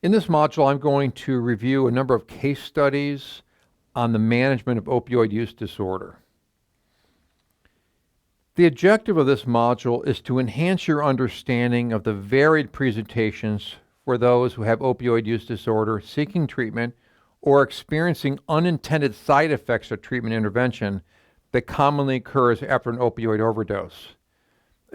In this module, I'm going to review a number of case studies on the management of opioid use disorder. The objective of this module is to enhance your understanding of the varied presentations for those who have opioid use disorder seeking treatment or experiencing unintended side effects of treatment intervention that commonly occurs after an opioid overdose.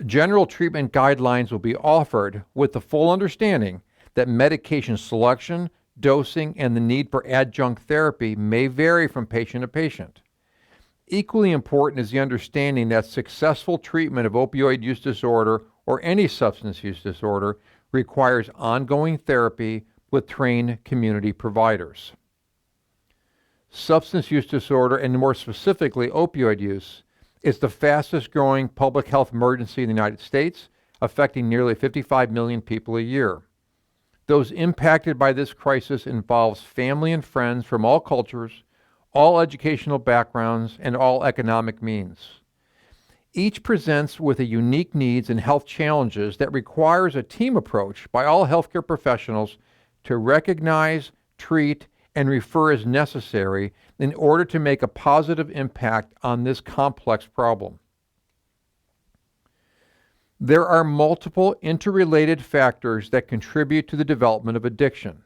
General treatment guidelines will be offered with the full understanding that medication selection, dosing, and the need for adjunct therapy may vary from patient to patient. Equally important is the understanding that successful treatment of opioid use disorder or any substance use disorder requires ongoing therapy with trained community providers. Substance use disorder, and more specifically opioid use, is the fastest growing public health emergency in the United States, affecting nearly 55 million people a year. Those impacted by this crisis involves family and friends from all cultures, all educational backgrounds, and all economic means. Each presents with a unique needs and health challenges that requires a team approach by all healthcare professionals to recognize, treat, and refer as necessary in order to make a positive impact on this complex problem. There are multiple interrelated factors that contribute to the development of addiction.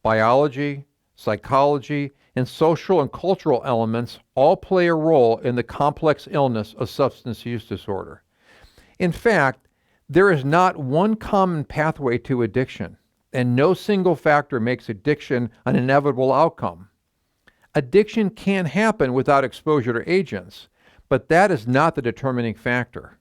Biology, psychology, and social and cultural elements all play a role in the complex illness of substance use disorder. In fact, there is not one common pathway to addiction, and no single factor makes addiction an inevitable outcome. Addiction can happen without exposure to agents, but that is not the determining factor.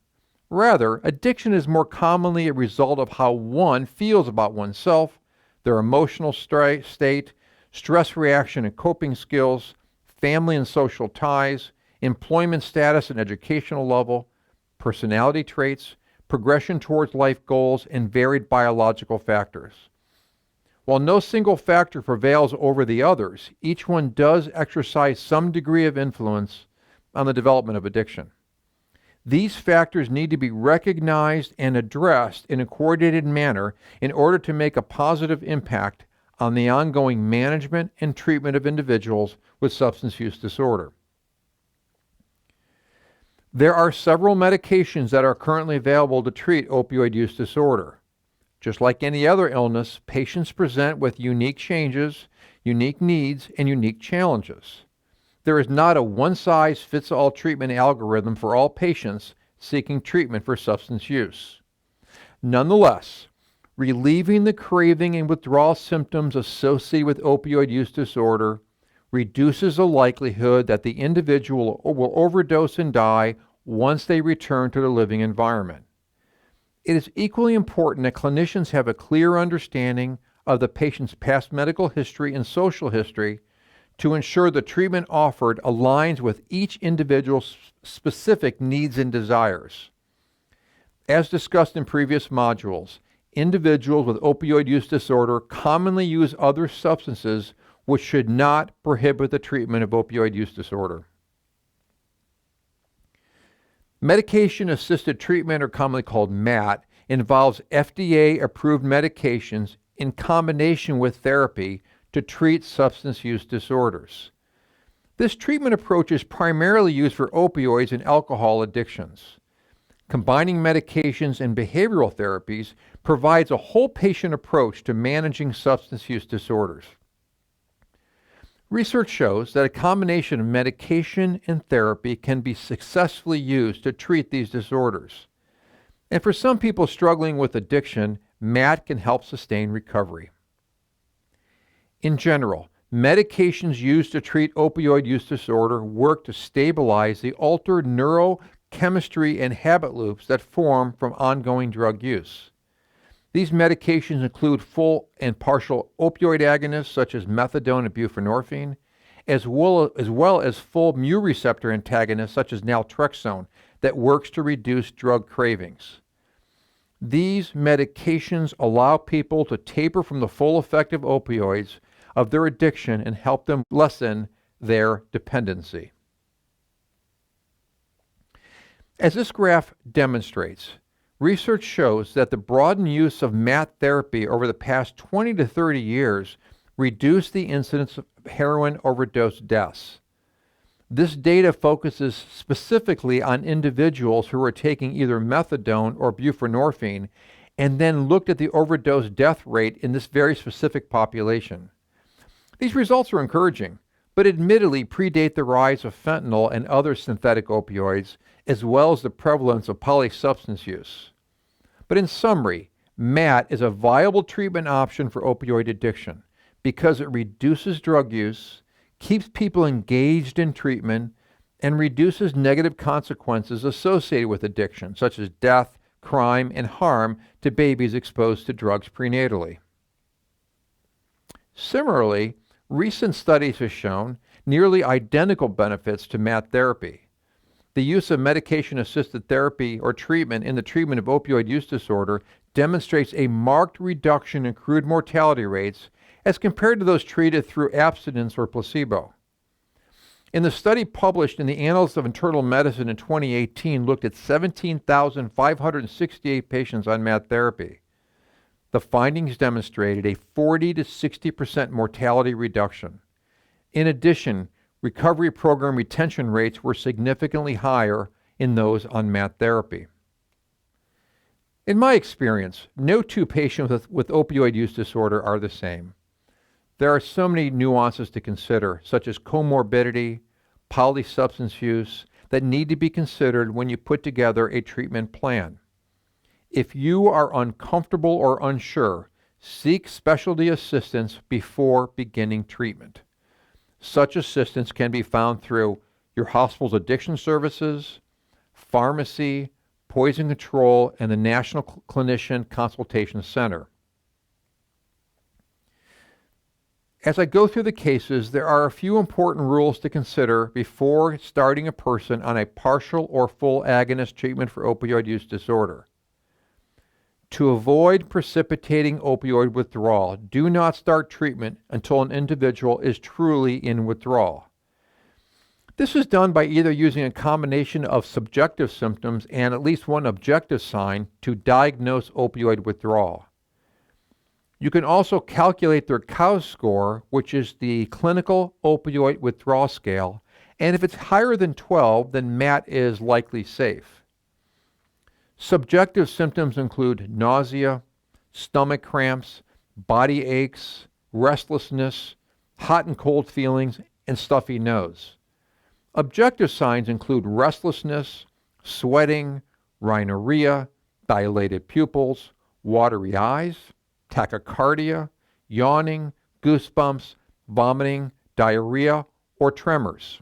Rather, addiction is more commonly a result of how one feels about oneself, their emotional state, stress reaction and coping skills, family and social ties, employment status and educational level, personality traits, progression towards life goals, and varied biological factors. While no single factor prevails over the others, each one does exercise some degree of influence on the development of addiction. These factors need to be recognized and addressed in a coordinated manner in order to make a positive impact on the ongoing management and treatment of individuals with substance use disorder. There are several medications that are currently available to treat opioid use disorder. Just like any other illness, patients present with unique changes, unique needs, and unique challenges. There is not a one-size-fits-all treatment algorithm for all patients seeking treatment for substance use. Nonetheless, relieving the craving and withdrawal symptoms associated with opioid use disorder reduces the likelihood that the individual will overdose and die once they return to their living environment. It is equally important that clinicians have a clear understanding of the patient's past medical history and social history to ensure the treatment offered aligns with each individual's specific needs and desires. As discussed in previous modules, individuals with opioid use disorder commonly use other substances which should not prohibit the treatment of opioid use disorder. Medication-assisted treatment, or commonly called MAT, involves FDA-approved medications in combination with therapy to treat substance use disorders. This treatment approach is primarily used for opioids and alcohol addictions. Combining medications and behavioral therapies provides a whole patient approach to managing substance use disorders. Research shows that a combination of medication and therapy can be successfully used to treat these disorders. And for some people struggling with addiction, MAT can help sustain recovery. In general, medications used to treat opioid use disorder work to stabilize the altered neurochemistry and habit loops that form from ongoing drug use. These medications include full and partial opioid agonists such as methadone and buprenorphine, as well as full mu receptor antagonists such as naltrexone that works to reduce drug cravings. These medications allow people to taper from the full effect of opioids of their addiction and help them lessen their dependency. As this graph demonstrates, Research shows that the broadened use of MAT therapy over the past 20 to 30 years reduced the incidence of heroin overdose deaths. This data focuses specifically on individuals who are taking either methadone or buprenorphine and then looked at the overdose death rate in this very specific population. These results are encouraging, but admittedly predate the rise of fentanyl and other synthetic opioids, as well as the prevalence of polysubstance use. But in summary, MAT is a viable treatment option for opioid addiction because it reduces drug use, keeps people engaged in treatment, and reduces negative consequences associated with addiction, such as death, crime, and harm to babies exposed to drugs prenatally. Similarly, recent studies have shown nearly identical benefits to MAT therapy. The use of medication-assisted therapy or treatment in the treatment of opioid use disorder demonstrates a marked reduction in crude mortality rates as compared to those treated through abstinence or placebo. In the study published in the Annals of Internal Medicine in 2018 looked at 17,568 patients on MAT therapy. The findings demonstrated a 40 to 60% mortality reduction. In addition, recovery program retention rates were significantly higher in those on MAT therapy. In my experience, no two patients with opioid use disorder are the same. There are so many nuances to consider, such as comorbidity, polysubstance use, that need to be considered when you put together a treatment plan. If you are uncomfortable or unsure, seek specialty assistance before beginning treatment. Such assistance can be found through your hospital's addiction services, pharmacy, poison control, and the National Clinician Consultation Center. As I go through the cases, there are a few important rules to consider before starting a person on a partial or full agonist treatment for opioid use disorder. To avoid precipitating opioid withdrawal, do not start treatment until an individual is truly in withdrawal. This is done by either using a combination of subjective symptoms and at least one objective sign to diagnose opioid withdrawal. You can also calculate their COWS score, which is the Clinical Opioid Withdrawal Scale, and if it's higher than 12, then MAT is likely safe. Subjective symptoms include nausea, stomach cramps, body aches, restlessness, hot and cold feelings, and stuffy nose. Objective signs include restlessness, sweating, rhinorrhea, dilated pupils, watery eyes, tachycardia, yawning, goosebumps, vomiting, diarrhea, or tremors.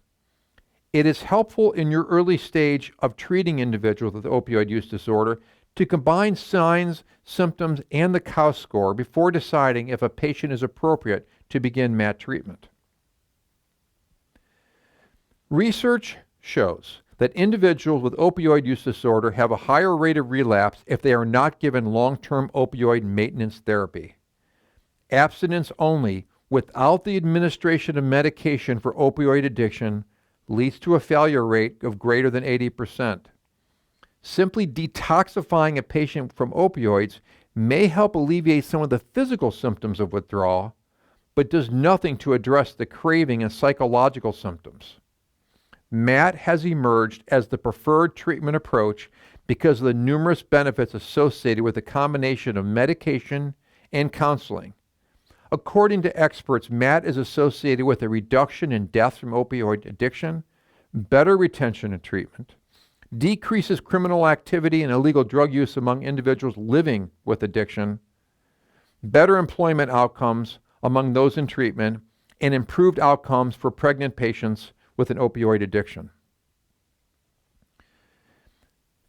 It is helpful in your early stage of treating individuals with opioid use disorder to combine signs, symptoms, and the COWS score before deciding if a patient is appropriate to begin MAT treatment. Research shows that individuals with opioid use disorder have a higher rate of relapse if they are not given long-term opioid maintenance therapy. Abstinence only without the administration of medication for opioid addiction leads to a failure rate of greater than 80%. Simply detoxifying a patient from opioids may help alleviate some of the physical symptoms of withdrawal, but does nothing to address the craving and psychological symptoms. MAT has emerged as the preferred treatment approach because of the numerous benefits associated with the combination of medication and counseling. According to experts, MAT is associated with a reduction in deaths from opioid addiction, better retention and treatment, decreases criminal activity and illegal drug use among individuals living with addiction, better employment outcomes among those in treatment, and improved outcomes for pregnant patients with an opioid addiction.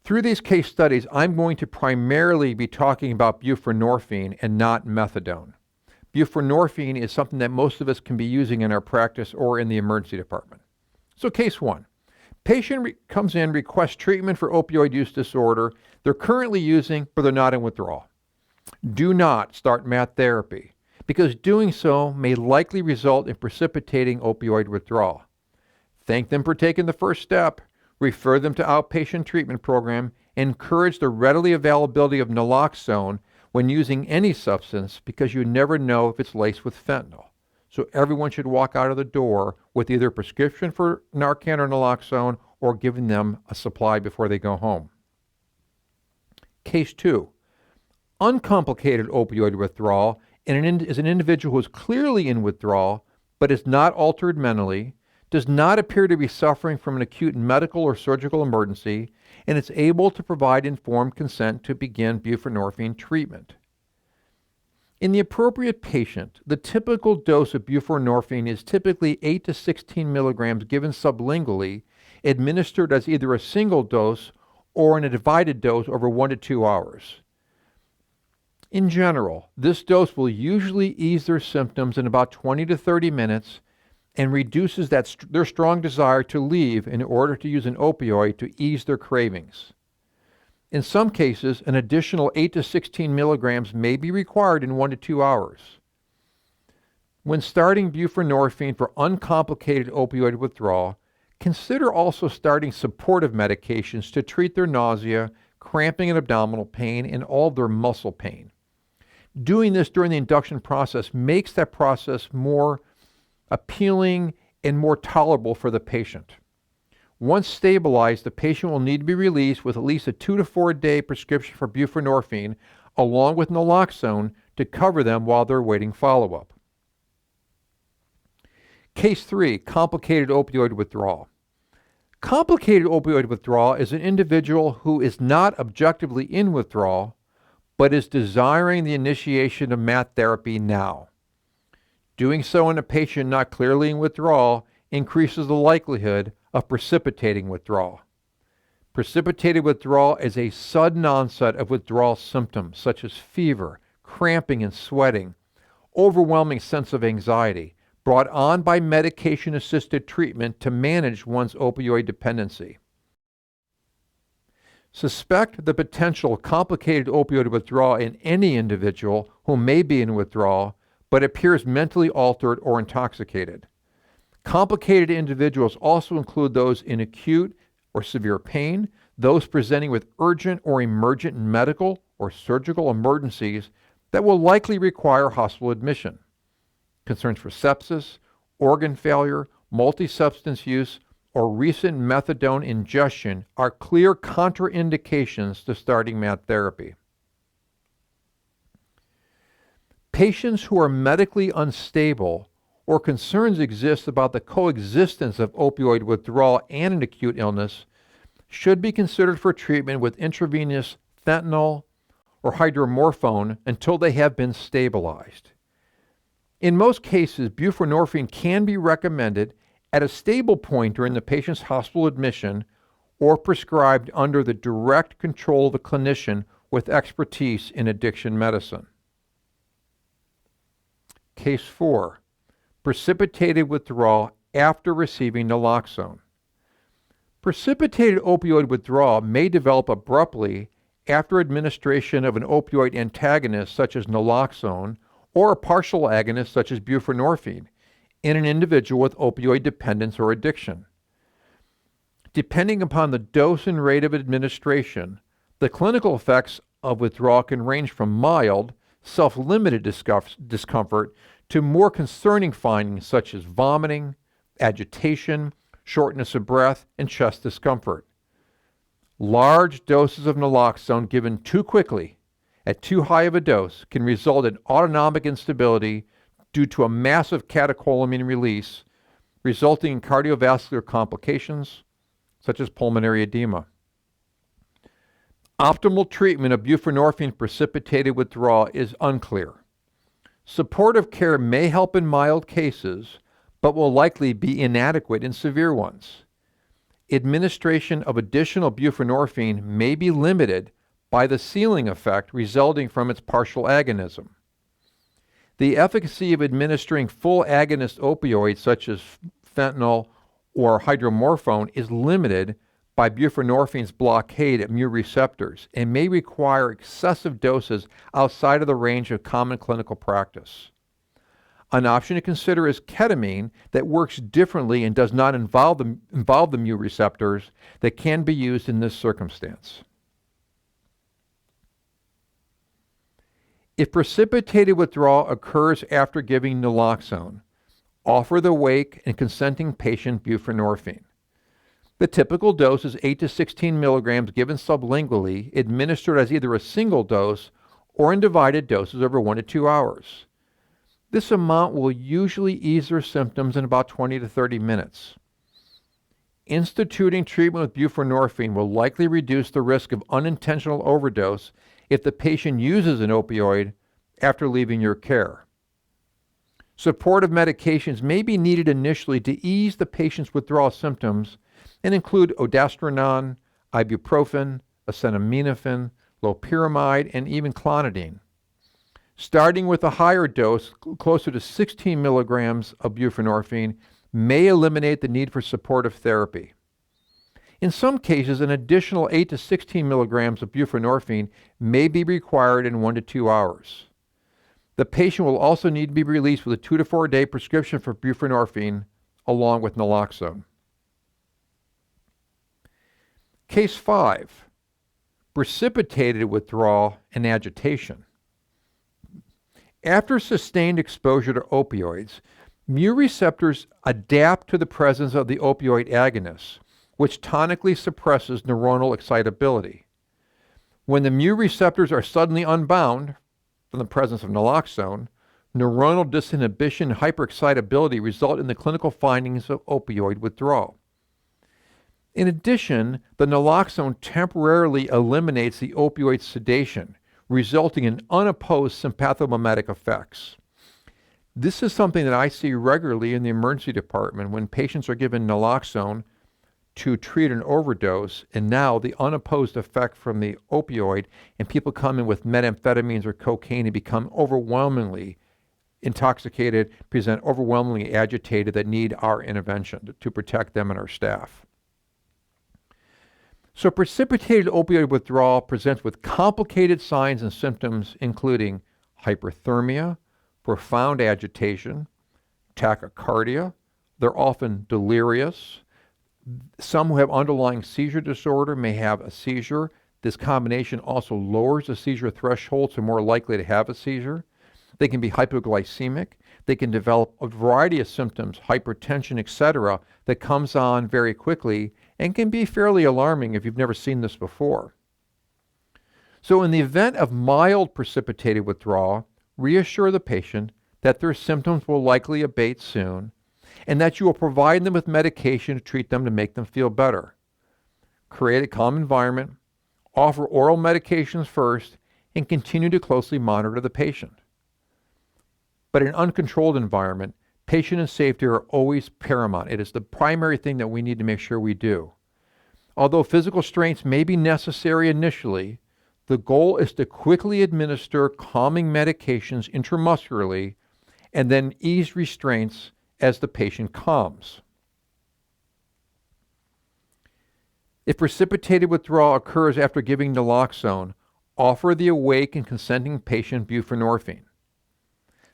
Through these case studies, I'm going to primarily be talking about buprenorphine and not methadone. Buprenorphine is something that most of us can be using in our practice or in the emergency department. So case one, patient comes in, requests treatment for opioid use disorder. They're currently using, but they're not in withdrawal. Do not start MAT therapy because doing so may likely result in precipitating opioid withdrawal. Thank them for taking the first step, refer them to outpatient treatment program, encourage the readily availability of naloxone when using any substance because you never know if it's laced with fentanyl. So everyone should walk out of the door with either a prescription for Narcan or naloxone or giving them a supply before they go home. Case 2. Uncomplicated opioid withdrawal is an individual who is clearly in withdrawal but is not altered mentally, does not appear to be suffering from an acute medical or surgical emergency, and is able to provide informed consent to begin buprenorphine treatment. In the appropriate patient, the typical dose of buprenorphine is typically 8 to 16 milligrams given sublingually, administered as either a single dose or in a divided dose over 1 to 2 hours. In general, this dose will usually ease their symptoms in about 20 to 30 minutes and reduces their strong desire to leave in order to use an opioid to ease their cravings. In some cases, an additional 8 to 16 milligrams may be required in 1 to 2 hours. When starting buprenorphine for uncomplicated opioid withdrawal, consider also starting supportive medications to treat their nausea, cramping and abdominal pain, and all of their muscle pain. Doing this during the induction process makes that process more appealing and more tolerable for the patient. Once stabilized, the patient will need to be released with at least a 2 to 4 day prescription for buprenorphine along with naloxone to cover them while they're awaiting follow-up. Case 3, complicated opioid withdrawal. Complicated opioid withdrawal is an individual who is not objectively in withdrawal but is desiring the initiation of MAT therapy now. Doing so in a patient not clearly in withdrawal increases the likelihood of precipitating withdrawal. Precipitated withdrawal is a sudden onset of withdrawal symptoms such as fever, cramping and sweating, overwhelming sense of anxiety, brought on by medication-assisted treatment to manage one's opioid dependency. Suspect the potential complicated opioid withdrawal in any individual who may be in withdrawal but appears mentally altered or intoxicated. Complicated individuals also include those in acute or severe pain, those presenting with urgent or emergent medical or surgical emergencies that will likely require hospital admission. Concerns for sepsis, organ failure, multi-substance use, or recent methadone ingestion are clear contraindications to starting MAT therapy. Patients who are medically unstable or concerns exist about the coexistence of opioid withdrawal and an acute illness should be considered for treatment with intravenous fentanyl or hydromorphone until they have been stabilized. In most cases, buprenorphine can be recommended at a stable point during the patient's hospital admission or prescribed under the direct control of a clinician with expertise in addiction medicine. Case 4. Precipitated withdrawal after receiving naloxone. Precipitated opioid withdrawal may develop abruptly after administration of an opioid antagonist such as naloxone or a partial agonist such as buprenorphine in an individual with opioid dependence or addiction. Depending upon the dose and rate of administration, the clinical effects of withdrawal can range from mild, self-limited discomfort to more concerning findings such as vomiting, agitation, shortness of breath, and chest discomfort. Large doses of naloxone given too quickly at too high of a dose can result in autonomic instability due to a massive catecholamine release, resulting in cardiovascular complications such as pulmonary edema. Optimal treatment of buprenorphine precipitated withdrawal is unclear. Supportive care may help in mild cases, but will likely be inadequate in severe ones. Administration of additional buprenorphine may be limited by the ceiling effect resulting from its partial agonism. The efficacy of administering full agonist opioids such as fentanyl or hydromorphone is limited by buprenorphine's blockade at mu receptors and may require excessive doses outside of the range of common clinical practice. An option to consider is ketamine that works differently and does not involve the mu receptors that can be used in this circumstance. If precipitated withdrawal occurs after giving naloxone, offer the awake and consenting patient buprenorphine. The typical dose is 8 to 16 milligrams given sublingually, administered as either a single dose or in divided doses over 1 to 2 hours. This amount will usually ease their symptoms in about 20 to 30 minutes. Instituting treatment with buprenorphine will likely reduce the risk of unintentional overdose if the patient uses an opioid after leaving your care. Supportive medications may be needed initially to ease the patient's withdrawal symptoms and include aldosterone, ibuprofen, acetaminophen, loperamide, and even clonidine. Starting with a higher dose, closer to 16 milligrams of buprenorphine, may eliminate the need for supportive therapy. In some cases, an additional 8 to 16 milligrams of buprenorphine may be required in 1 to 2 hours. The patient will also need to be released with a 2 to 4 day prescription for buprenorphine along with naloxone. Case 5, precipitated withdrawal and agitation. After sustained exposure to opioids, mu receptors adapt to the presence of the opioid agonists, which tonically suppresses neuronal excitability. When the mu receptors are suddenly unbound from the presence of naloxone, neuronal disinhibition and hyperexcitability result in the clinical findings of opioid withdrawal. In addition, the naloxone temporarily eliminates the opioid sedation, resulting in unopposed sympathomimetic effects. This is something that I see regularly in the emergency department when patients are given naloxone to treat an overdose, and now the unopposed effect from the opioid, and people come in with methamphetamines or cocaine and become overwhelmingly intoxicated, present overwhelmingly agitated, that need our intervention to protect them and our staff. So precipitated opioid withdrawal presents with complicated signs and symptoms including hyperthermia, profound agitation, tachycardia. They're often delirious. Some who have underlying seizure disorder may have a seizure. This combination also lowers the seizure threshold, so more likely to have a seizure. They can be hypoglycemic. They can develop a variety of symptoms, hypertension, etc., that comes on very quickly and can be fairly alarming if you've never seen this before. So in the event of mild precipitated withdrawal, reassure the patient that their symptoms will likely abate soon and that you will provide them with medication to treat them to make them feel better. Create a calm environment, offer oral medications first, and continue to closely monitor the patient. But in an uncontrolled environment, patient and safety are always paramount. It is the primary thing that we need to make sure we do. Although physical restraints may be necessary initially, the goal is to quickly administer calming medications intramuscularly and then ease restraints as the patient calms. If precipitated withdrawal occurs after giving naloxone, offer the awake and consenting patient buprenorphine.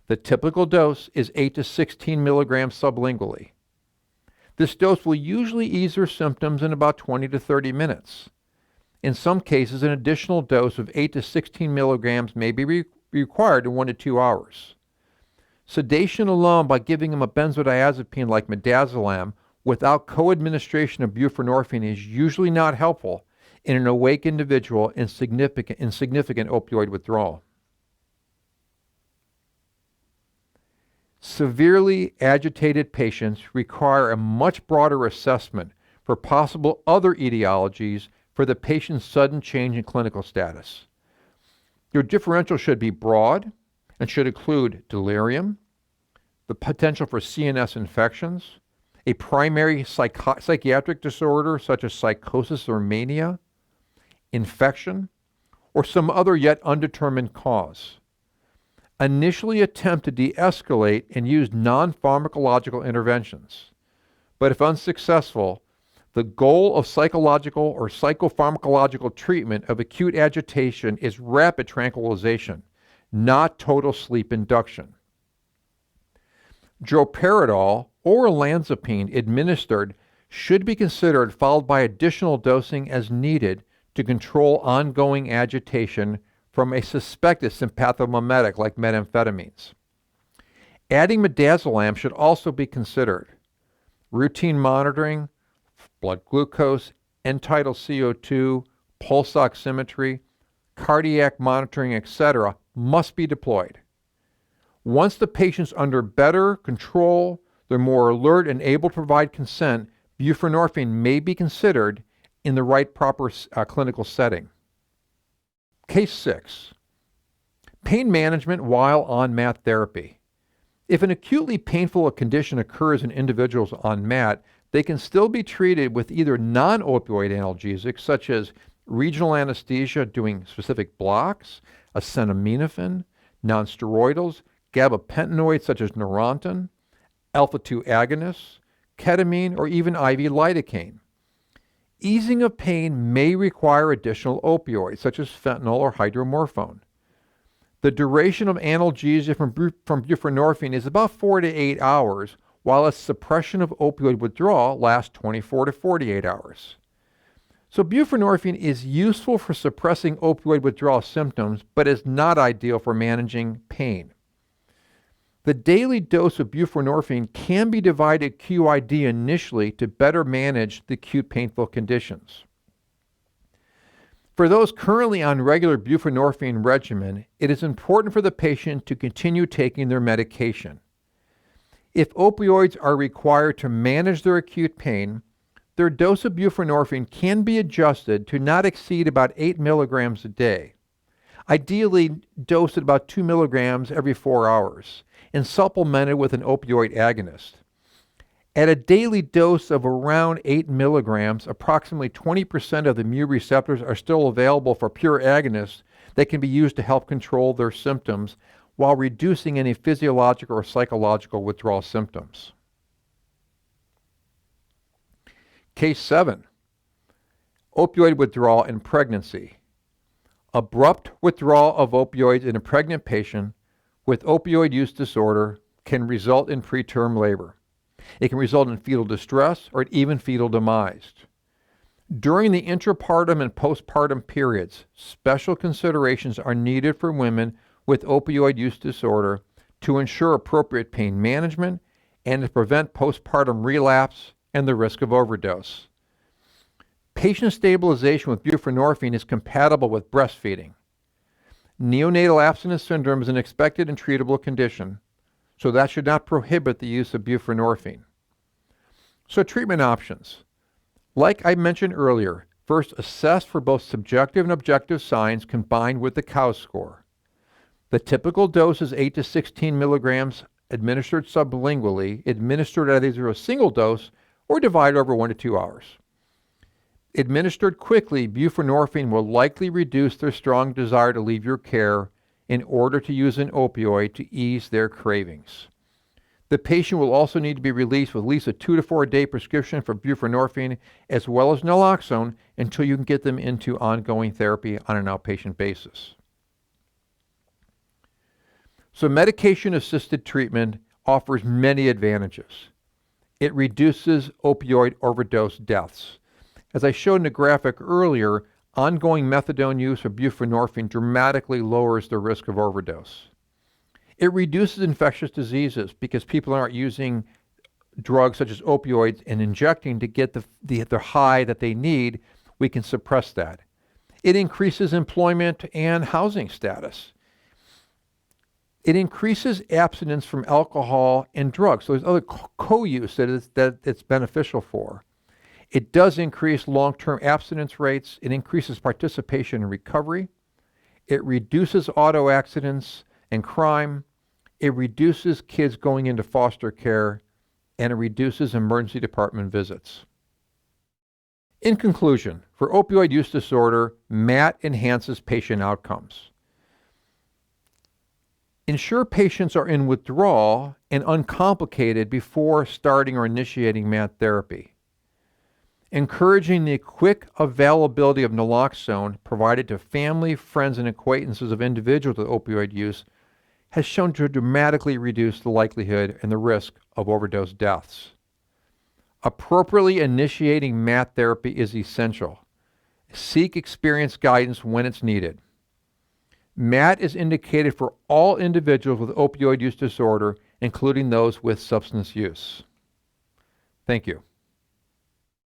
The typical dose is 8 to 16 milligrams sublingually. This dose will usually ease their symptoms in about 20 to 30 minutes. In some cases, an additional dose of 8 to 16 milligrams may be required in 1 to 2 hours. Sedation alone by giving them a benzodiazepine like midazolam without co-administration of buprenorphine is usually not helpful in an awake individual in significant opioid withdrawal. Severely agitated patients require a much broader assessment for possible other etiologies for the patient's sudden change in clinical status. Your differential should be broad and should include delirium, the potential for CNS infections, a primary psychiatric disorder such as psychosis or mania, infection, or some other yet undetermined cause. Initially attempt to de-escalate and use non-pharmacological interventions. But if unsuccessful, the goal of psychological or psychopharmacological treatment of acute agitation is rapid tranquilization, not total sleep induction. Droperidol or olanzapine administered should be considered, followed by additional dosing as needed to control ongoing agitation from a suspected sympathomimetic like methamphetamines. Adding midazolam should also be considered. Routine monitoring, blood glucose, end-tidal CO2, pulse oximetry, cardiac monitoring, etc., must be deployed. Once the patient's under better control, they're more alert and able to provide consent, buprenorphine may be considered in the right proper clinical setting. Case 6. Pain management while on MAT therapy. If an acutely painful condition occurs in individuals on MAT, they can still be treated with either non-opioid analgesics such as regional anesthesia doing specific blocks, acetaminophen, nonsteroidals, gabapentinoids such as Neurontin, alpha-2 agonists, ketamine, or even IV lidocaine. Easing of pain may require additional opioids such as fentanyl or hydromorphone. The duration of analgesia from buprenorphine is about 4 to 8 hours, while its suppression of opioid withdrawal lasts 24 to 48 hours. So buprenorphine is useful for suppressing opioid withdrawal symptoms, but is not ideal for managing pain. The daily dose of buprenorphine can be divided QID initially to better manage the acute painful conditions. For those currently on regular buprenorphine regimen, it is important for the patient to continue taking their medication. If opioids are required to manage their acute pain, their dose of buprenorphine can be adjusted to not exceed about 8 milligrams a day, ideally dosed at about 2 milligrams every 4 hours, and supplemented with an opioid agonist. At a daily dose of around 8 milligrams, approximately 20% of the mu receptors are still available for pure agonists that can be used to help control their symptoms while reducing any physiological or psychological withdrawal symptoms. Case 7. Opioid withdrawal in pregnancy. Abrupt withdrawal of opioids in a pregnant patient with opioid use disorder can result in preterm labor. It can result in fetal distress or even fetal demise. During the intrapartum and postpartum periods, special considerations are needed for women with opioid use disorder to ensure appropriate pain management and to prevent postpartum relapse and the risk of overdose. Patient stabilization with buprenorphine is compatible with breastfeeding. Neonatal abstinence syndrome is an expected and treatable condition, so that should not prohibit the use of buprenorphine. So treatment options. Like I mentioned earlier, first assess for both subjective and objective signs combined with the COWS score. The typical dose is 8 to 16 milligrams administered sublingually, administered at either a single dose or divided over 1 to 2 hours. Administered quickly, buprenorphine will likely reduce their strong desire to leave your care in order to use an opioid to ease their cravings. The patient will also need to be released with at least a 2 to 4 day prescription for buprenorphine as well as naloxone until you can get them into ongoing therapy on an outpatient basis. So medication-assisted treatment offers many advantages. It reduces opioid overdose deaths. As I showed in the graphic earlier, ongoing methadone use of buprenorphine dramatically lowers the risk of overdose. It reduces infectious diseases because people aren't using drugs such as opioids and injecting to get the high that they need. We can suppress that. It increases employment and housing status. It increases abstinence from alcohol and drugs. So there's other co-use that it's beneficial for. It does increase long-term abstinence rates. It increases participation in recovery. It reduces auto accidents and crime. It reduces kids going into foster care, and it reduces emergency department visits. In conclusion, for opioid use disorder, MAT enhances patient outcomes. Ensure patients are in withdrawal and uncomplicated before starting or initiating MAT therapy. Encouraging the quick availability of naloxone provided to family, friends, and acquaintances of individuals with opioid use has shown to dramatically reduce the likelihood and the risk of overdose deaths. Appropriately initiating MAT therapy is essential. Seek experienced guidance when it's needed. MAT is indicated for all individuals with opioid use disorder, including those with substance use. Thank you.